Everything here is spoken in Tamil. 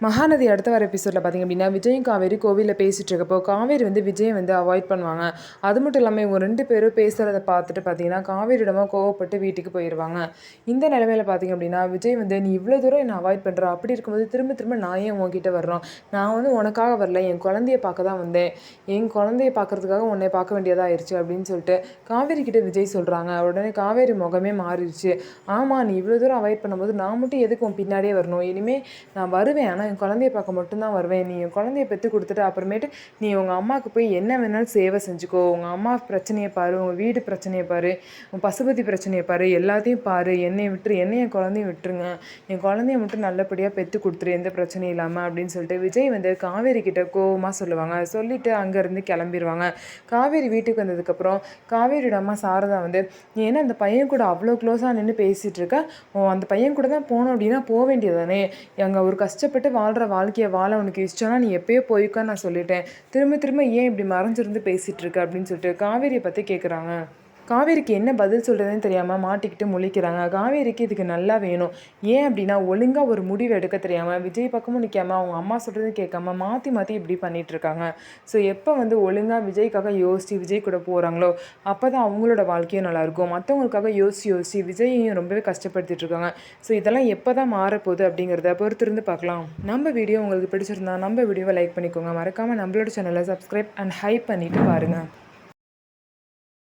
மகாநதி அடுத்த வர எபிசோடில் பார்த்திங்க அப்படின்னா விஜயும் காவேரி கோவிலில் பேசிகிட்டு இருக்கப்போ காவேரி வந்து விஜயை வந்து அவாய்ட் பண்ணுவாங்க. அது மட்டும் இல்லாமல் இவங்க 2 பேரும் பேசுகிறத பார்த்துட்டு பார்த்தீங்கன்னா காவேரியிடமா கோவப்பட்டு வீட்டுக்கு போயிடுவாங்க. இந்த நிலைமையில் பார்த்திங்க அப்படின்னா விஜய் வந்து நீ இவ்வளோ தூரம் என்னை அவாய்ட் பண்ணுற, அப்படி இருக்கும்போது திரும்ப திரும்ப நான் ஏன் உன்கிட்ட வர்றோம், நான் வந்து உனக்காக வரல, என் குழந்தைய பார்க்க தான் வந்தேன், என் குழந்தைய பார்க்கறதுக்காக உன்னை பார்க்க வேண்டியதாக ஆயிடுச்சு அப்படின்னு சொல்லிட்டு காவேரி கிட்ட விஜய் சொல்கிறாங்க. உடனே காவேரி முகமே மாறிடுச்சு. ஆமாம், நீ இவ்வளோ தூரம் அவாய்ட் பண்ணும்போது நான் மட்டும் எதுக்கு உன் பின்னாடியே வரணும், இனிமேல் நான் வருவேன், ஆனால் என் குழந்தைய பார்க்க மட்டும்தான் வருவேன், நீ என் குழந்தைய பெற்று கொடுத்துட்டு அப்புறமேட்டு நீ உங்கள் அம்மாவுக்கு போய் என்ன வேணாலும் சேவை செஞ்சுக்கோ, உங்கள் அம்மா பிரச்சனையை பாரு, உங்கள் வீடு பிரச்சனையை பாரு, உன் பசுபதி பிரச்சனையை பாரு, எல்லாத்தையும் பாரு, என்னை விட்டுரு, என் குழந்தையும் விட்டுருங்க, என் குழந்தைய மட்டும் நல்லபடியாக பெற்று கொடுத்துரு, எந்த பிரச்சனையும் இல்லாமல் அப்படின்னு சொல்லிட்டு விஜய் வந்து காவேரி கிட்ட கோவமாக சொல்லுவாங்க. சொல்லிவிட்டு அங்கேருந்து கிளம்பிடுவாங்க. காவேரி வீட்டுக்கு வந்ததுக்கப்புறம் காவேரியோட அம்மா சாரதா வந்து ஏன்னா அந்த பையன் கூட அவ்வளோ க்ளோஸாக நின்று பேசிகிட்டு இருக்க, அந்த பையன் கூட தான் போனோம் அப்படின்னா போக வேண்டியதானே, அங்கே ஒரு கஷ்டப்பட்டு வாழ்கிற வாழ்க்கையை வாழ உனக்கு இஷ்டம்னா நீ எப்போயோ போய்க்கான்னு நான் சொல்லிட்டேன், திரும்ப திரும்ப ஏன் இப்படி மறைஞ்சிருந்து பேசிகிட்டு இருக்க அப்படின்னு சொல்லிட்டு காவேரியை பற்றி கேட்குறாங்க. காவேரிக்கு என்ன பதில் சொல்கிறதுன்னு தெரியாமல் மாட்டிக்கிட்டு முழிக்கிறாங்க. காவேரிக்கு இதுக்கு நல்லா வேணும். ஏன் அப்படின்னா ஒழுங்காக ஒரு முடிவு எடுக்க தெரியாமல் விஜய் பக்கமும் நிற்காமல் அவங்க அம்மா சொல்கிறதும் கேட்காம மாற்றி மாற்றி இப்படி பண்ணிகிட்ருக்காங்க. ஸோ எப்போ வந்து ஒழுங்காக விஜய்க்காக யோசித்து விஜய் கூட போகிறாங்களோ அப்போ தான் அவங்களோட வாழ்க்கையும் நல்லாயிருக்கும். மற்றவங்களுக்காக யோசித்து விஜயையும் ரொம்பவே கஷ்டப்படுத்திட்டுருக்காங்க. ஸோ இதெல்லாம் எப்போ தான் மாறப்போகுது அப்படிங்கிறத பொறுத்திருந்து பார்க்கலாம். நம்ம வீடியோ உங்களுக்கு பிடிச்சிருந்தா நம்ம வீடியோவை லைக் பண்ணிக்கோங்க. மறக்காமல் நம்மளோட சேனலை சப்ஸ்கிரைப் அண்ட் ஹைப் பண்ணிவிட்டு பாருங்கள்.